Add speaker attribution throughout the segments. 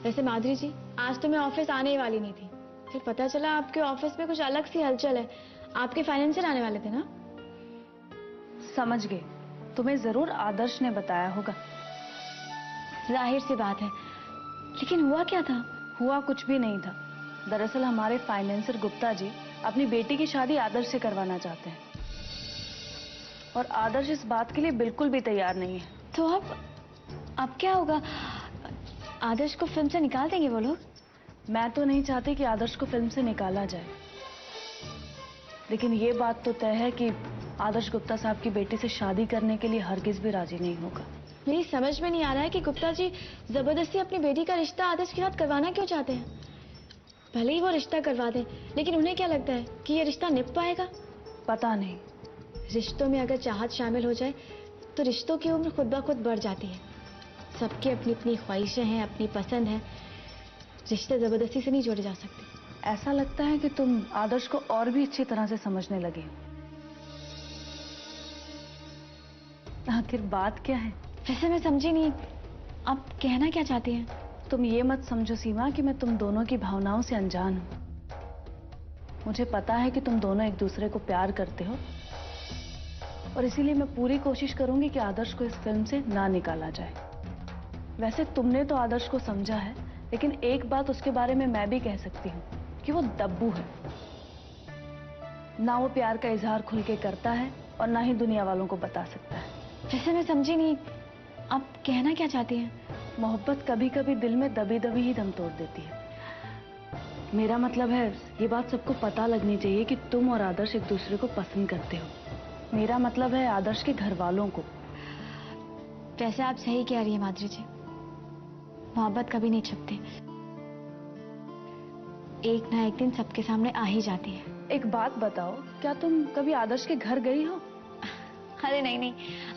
Speaker 1: वैसे माधुरी जी, आज तो मैं ऑफिस आने ही वाली नहीं थी, फिर पता चला आपके ऑफिस में कुछ अलग सी हलचल है। आपके फाइनेंसर आने वाले थे ना?
Speaker 2: समझ गए, तुम्हें जरूर आदर्श ने बताया होगा।
Speaker 1: जाहिर सी बात है, लेकिन हुआ क्या था?
Speaker 2: हुआ कुछ भी नहीं था। दरअसल हमारे फाइनेंसर गुप्ता जी अपनी बेटी की शादी आदर्श से करवाना चाहते हैं और आदर्श इस बात के लिए बिल्कुल भी तैयार नहीं है।
Speaker 1: तो अब क्या होगा? आदर्श को फिल्म से निकाल देंगे वो लोग?
Speaker 2: मैं तो नहीं चाहती कि आदर्श को फिल्म से निकाला जाए, लेकिन ये बात तो तय है कि आदर्श गुप्ता साहब की बेटी से शादी करने के लिए हरगिज भी राजी नहीं होगा।
Speaker 1: मेरी समझ में नहीं आ रहा है कि गुप्ता जी जबरदस्ती अपनी बेटी का रिश्ता आदर्श के साथ करवाना क्यों चाहते हैं। भले ही वो रिश्ता करवा दें, लेकिन उन्हें क्या लगता है कि ये रिश्ता निभ पाएगा?
Speaker 2: पता नहीं।
Speaker 1: रिश्तों में अगर चाहत शामिल हो जाए तो रिश्तों की उम्र खुद ब खुद बढ़ जाती है। सबकी अपनी अपनी ख्वाहिशें हैं, अपनी पसंद है। रिश्ते जबरदस्ती से नहीं जोड़े जा सकते।
Speaker 2: ऐसा लगता है कि तुम आदर्श को और भी अच्छी तरह से समझने लगे। आखिर बात क्या है?
Speaker 1: वैसे मैं समझी नहीं, आप कहना क्या चाहती हैं?
Speaker 2: तुम ये मत समझो सीमा कि मैं तुम दोनों की भावनाओं से अनजान हूं। मुझे पता है कि तुम दोनों एक दूसरे को प्यार करते हो और इसीलिए मैं पूरी कोशिश करूंगी कि आदर्श को इस फिल्म से ना निकाला जाए। वैसे तुमने तो आदर्श को समझा है, लेकिन एक बात उसके बारे में मैं भी कह सकती हूँ कि वो दब्बू है। ना वो प्यार का इजहार खुल के करता है और ना ही दुनिया वालों को बता सकता है।
Speaker 1: वैसे मैं समझी नहीं, आप कहना क्या चाहती हैं?
Speaker 2: मोहब्बत कभी कभी दिल में दबी दबी ही दम तोड़ देती है। मेरा मतलब है, ये बात सबको पता लगनी चाहिए कि तुम और आदर्श एक दूसरे को पसंद करते हो। मेरा मतलब है आदर्श के घर वालों को।
Speaker 1: वैसे आप सही कह रही है माधुरी जी, मोहब्बत कभी नहीं छुपती, एक ना एक दिन सबके सामने आ ही जाती है।
Speaker 2: एक बात बताओ, क्या तुम कभी आदर्श के घर गई हो?
Speaker 1: अरे नहीं नहीं,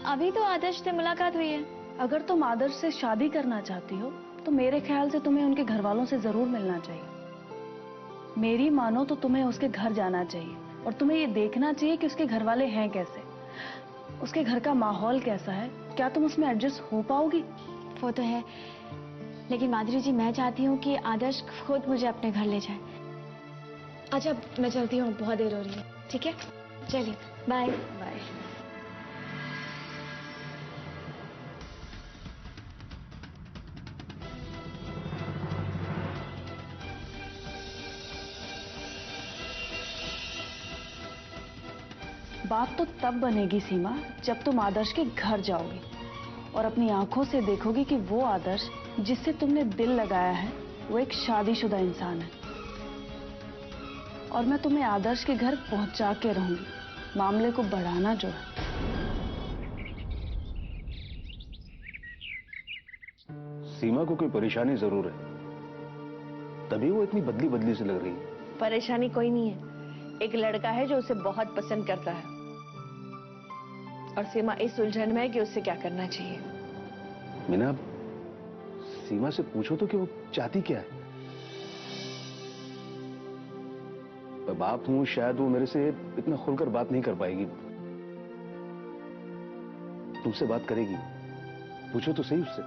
Speaker 1: अभी तो आदर्श से मुलाकात हुई है।
Speaker 2: अगर तुम आदर्श से शादी करना चाहती हो तो मेरे ख्याल से तुम्हें उनके घर वालों से जरूर मिलना चाहिए। मेरी मानो तो तुम्हें उसके घर जाना चाहिए और तुम्हें ये देखना चाहिए कि उसके घर वाले हैं कैसे, उसके घर का माहौल कैसा है, क्या तुम उसमें एडजस्ट हो पाओगी?
Speaker 1: वो तो है, लेकिन माधुरी जी मैं चाहती हूँ कि आदर्श खुद मुझे अपने घर ले जाए। अच्छा मैं चलती हूँ, बहुत देर हो रही है। ठीक है, चलिए, बाय बाय।
Speaker 2: बात तो तब बनेगी सीमा जब तुम आदर्श के घर जाओगी और अपनी आंखों से देखोगी कि वो आदर्श जिससे तुमने दिल लगाया है वो एक शादीशुदा इंसान है। और मैं तुम्हें आदर्श के घर पहुंचा के रहूंगी। मामले को बढ़ाना जो है।
Speaker 3: सीमा को कोई परेशानी जरूर है, तभी वो इतनी बदली बदली से लग रही है।
Speaker 4: परेशानी कोई नहीं है, एक लड़का है जो उसे बहुत पसंद करता है और सीमा इस उलझन में है कि उससे क्या करना चाहिए।
Speaker 3: मीना, सीमा से पूछो तो कि वो चाहती क्या है। मैं बाप हूं, शायद वो मेरे से इतना खुलकर बात नहीं कर पाएगी। तुमसे बात करेगी, पूछो तो सही उससे।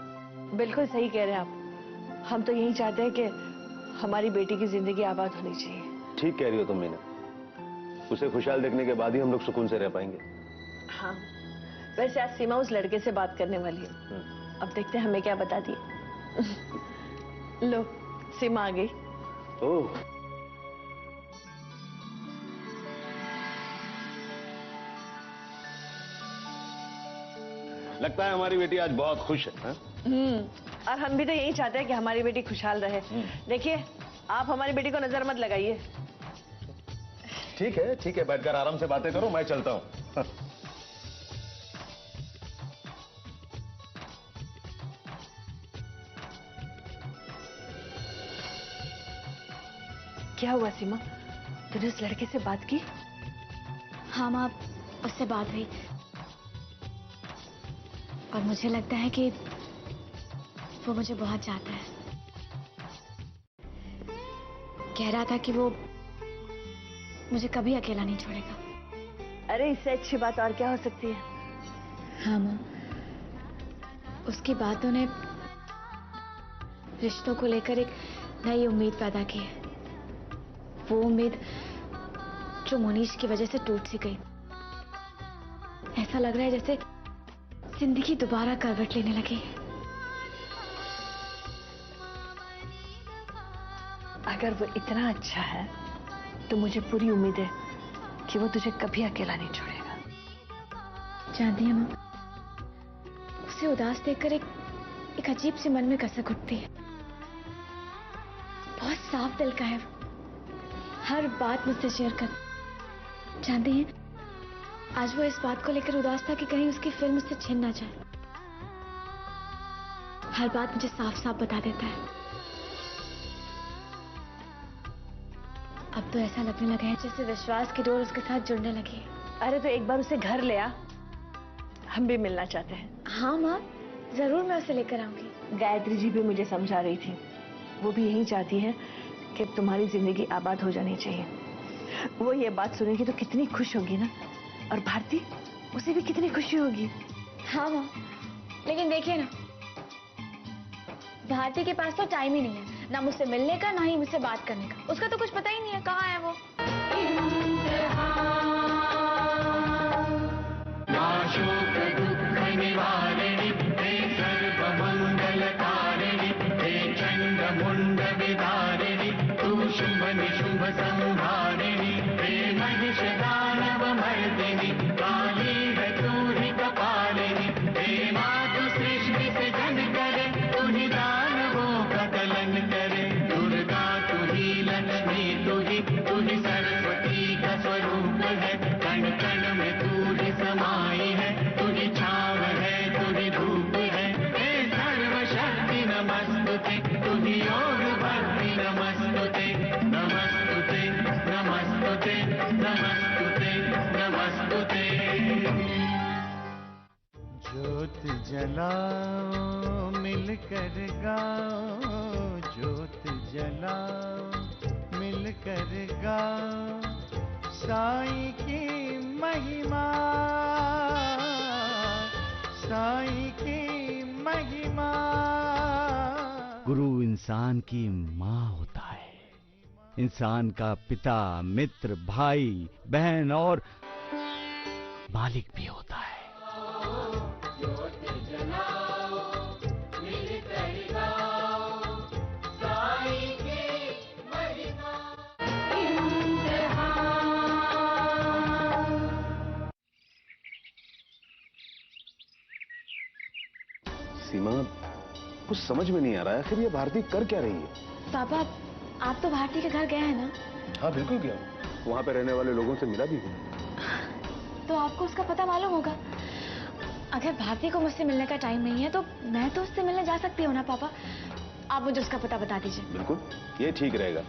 Speaker 4: बिल्कुल सही कह रहे हैं आप, हम तो यही चाहते हैं कि हमारी बेटी की जिंदगी आबाद होनी चाहिए।
Speaker 3: ठीक कह रही हो तुम मीना, उसे खुशहाल देखने के बाद ही हम लोग सुकून से रह पाएंगे।
Speaker 4: हाँ, वैसे आज सीमा उस लड़के से बात करने वाली है, अब देखते हैं हमें क्या बताती है। लो, सीमा आ गई।
Speaker 3: ओह, लगता है हमारी बेटी आज बहुत खुश है। हा?
Speaker 4: और हम भी तो यही चाहते हैं कि हमारी बेटी खुशहाल रहे। देखिए, आप हमारी बेटी को नजर मत लगाइए।
Speaker 3: ठीक है, बैठकर आराम से बातें करो, मैं चलता हूं।
Speaker 4: क्या हुआ सीमा, तूने उस लड़के से बात की?
Speaker 1: हाँ माँ, उससे बात हुई और मुझे लगता है कि वो मुझे बहुत चाहता है। कह रहा था कि वो मुझे कभी अकेला नहीं छोड़ेगा।
Speaker 4: अरे इससे अच्छी बात और क्या हो सकती है।
Speaker 1: हाँ माँ, उसकी बातों ने रिश्तों को लेकर एक नई उम्मीद पैदा की है। वो उम्मीद जो मोनीश की वजह से टूट सी गई। ऐसा लग रहा है जैसे जिंदगी दोबारा करवट लेने लगी है।
Speaker 4: अगर वो इतना अच्छा है तो मुझे पूरी उम्मीद है कि वो तुझे कभी अकेला नहीं छोड़ेगा।
Speaker 1: जानती है माँ, उसे उदास देखकर एक अजीब सी मन में कसक उठती है। बहुत साफ दिल का है वो, हर बात मुझसे शेयर कर। जानती हैं, आज वो इस बात को लेकर उदास था कि कहीं उसकी फिल्म उससे छिन ना जाए। हर बात मुझे साफ साफ बता देता है। अब तो ऐसा लगने लगा है जैसे विश्वास की डोर उसके साथ जुड़ने लगी है।
Speaker 4: अरे तो एक बार उसे घर ले आ, हम भी मिलना चाहते हैं।
Speaker 1: हाँ माँ, जरूर मैं उसे लेकर आऊंगी।
Speaker 4: गायत्री जी भी मुझे समझा रही थी, वो भी यही चाहती है कि तुम्हारी जिंदगी आबाद हो जानी चाहिए। वो ये बात सुनेगी तो कितनी खुश होगी ना, और भारती, उसे भी कितनी खुशी होगी।
Speaker 1: हाँ माँ, लेकिन देखिए ना, भारती के पास तो टाइम ही नहीं है, ना मुझसे मिलने का ना ही मुझसे बात करने का। उसका तो कुछ पता ही नहीं है कहाँ है वो।
Speaker 5: ज्योत जलाओ मिलकर गाओ, ज्योत जलाओ मिलकर गाओ, साईं की महिमा, साईं की महिमा। गुरु इंसान की माँ होता है, इंसान का पिता, मित्र, भाई, बहन और मालिक भी होता है।
Speaker 3: सीमा, कुछ समझ में नहीं आ रहा है, आखिर ये भारती कर क्या रही है?
Speaker 1: पापा, आप तो भारती के घर गए हैं ना?
Speaker 3: हाँ बिल्कुल गया, वहां पे रहने वाले लोगों से मिला भी हूँ।
Speaker 1: तो आपको उसका पता मालूम होगा। अगर भारती को मुझसे मिलने का टाइम नहीं है तो मैं तो उससे मिलने जा सकती हूँ ना पापा। आप मुझे उसका पता बता दीजिए।
Speaker 3: बिल्कुल, ये ठीक रहेगा।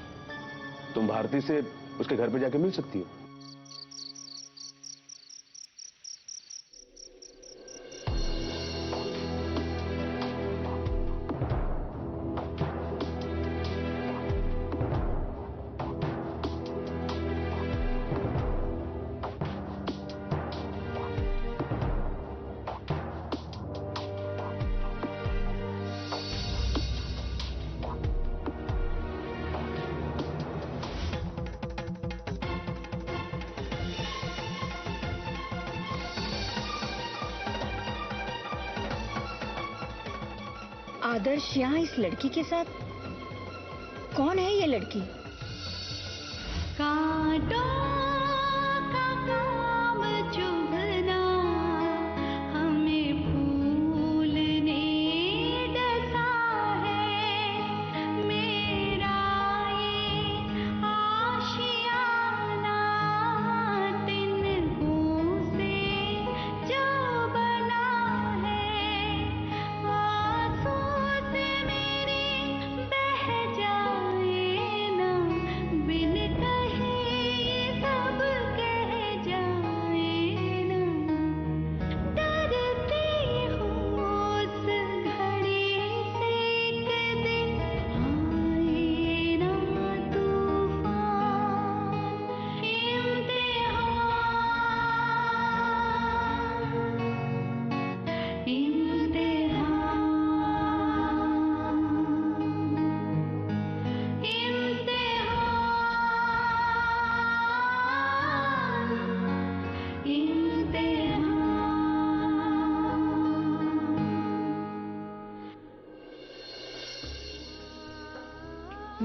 Speaker 3: तुम भारती से उसके घर पे जाके मिल सकती हो।
Speaker 6: आदर्श यहाँ इस लड़की के साथ? कौन है ये लड़की?
Speaker 7: कांटों का काम चुभना, हमें फूल ने डसा है, मेरा ये आशियाना तिनकों से जो बना है, आंसू से मेरे बह जाए ना बिन कहे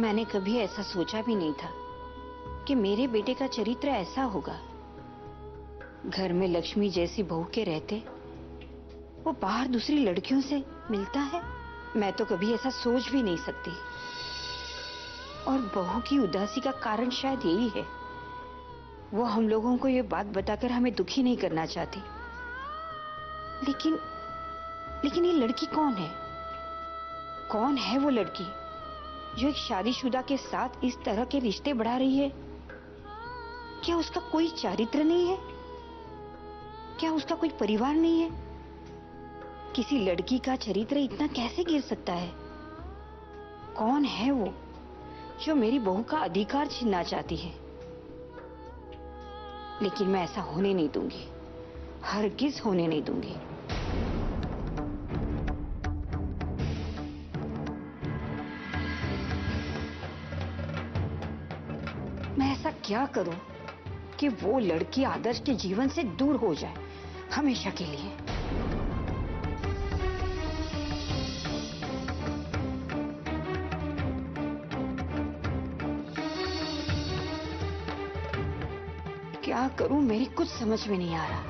Speaker 8: मैंने कभी ऐसा सोचा भी नहीं था कि मेरे बेटे का चरित्र ऐसा होगा। घर में लक्ष्मी जैसी बहू के रहते वो बाहर दूसरी लड़कियों से मिलता है। मैं तो कभी ऐसा सोच भी नहीं सकती। और बहू की उदासी का कारण शायद यही है, वो हम लोगों को ये बात बताकर हमें दुखी नहीं करना चाहती। लेकिन ये लड़की कौन है? कौन है वो लड़की जो एक शादीशुदा के साथ इस तरह के रिश्ते बढ़ा रही है? क्या उसका कोई चारित्र नहीं है? क्या उसका कोई परिवार नहीं है? किसी लड़की का चरित्र इतना कैसे गिर सकता है? कौन है वो जो मेरी बहू का अधिकार छीनना चाहती है? लेकिन मैं ऐसा होने नहीं दूंगी, हरगिज होने नहीं दूंगी। मैं ऐसा क्या करूं कि वो लड़की आदर्श के जीवन से दूर हो जाए हमेशा के लिए। क्या करूं मेरी कुछ समझ में नहीं आ रहा।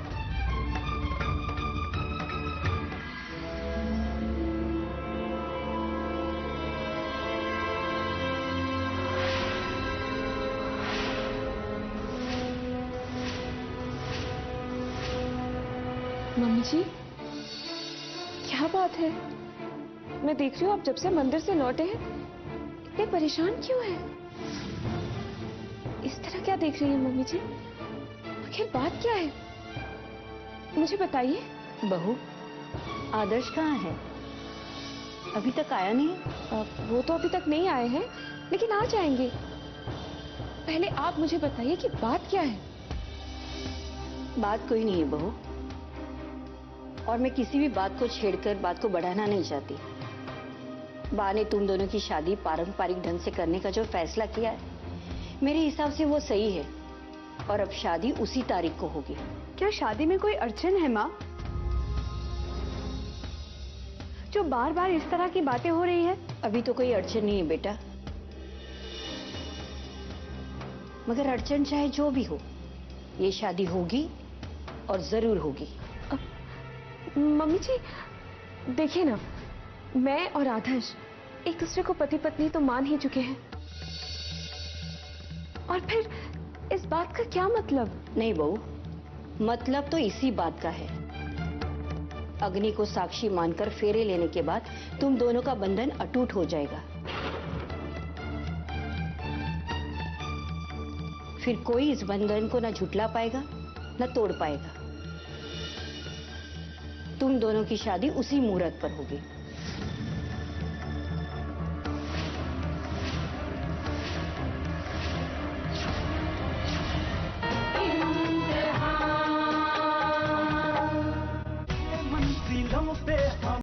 Speaker 9: मम्मी जी, क्या बात है? मैं देख रही हूँ आप जब से मंदिर से लौटे हैं इतने परेशान क्यों हैं? इस तरह क्या देख रही हैं मम्मी जी? आखिर बात क्या है, मुझे बताइए।
Speaker 8: बहू, आदर्श कहाँ है? अभी तक आया नहीं?
Speaker 9: वो तो अभी तक नहीं आए हैं, लेकिन आ जाएंगे। पहले आप मुझे बताइए कि बात क्या है।
Speaker 8: बात कोई नहीं है बहू, और मैं किसी भी बात को छेड़कर बात को बढ़ाना नहीं चाहती। बा ने तुम दोनों की शादी पारंपरिक ढंग से करने का जो फैसला किया है, मेरे हिसाब से वो सही है, और अब शादी उसी तारीख को होगी।
Speaker 4: क्या शादी में कोई अड़चन है माँ? जो बार बार इस तरह की बातें हो रही है।
Speaker 8: अभी तो कोई अड़चन नहीं है बेटा, मगर अड़चन चाहे जो भी हो, ये शादी होगी और जरूर होगी।
Speaker 9: मम्मी जी देखिए ना, मैं और आदर्श एक दूसरे को पति पत्नी तो मान ही चुके हैं, और फिर इस बात का क्या मतलब?
Speaker 8: नहीं बहू, मतलब तो इसी बात का है। अग्नि को साक्षी मानकर फेरे लेने के बाद तुम दोनों का बंधन अटूट हो जाएगा। फिर कोई इस बंधन को न झुटला पाएगा न तोड़ पाएगा। तुम दोनों की शादी उसी मुहूर्त पर होगी।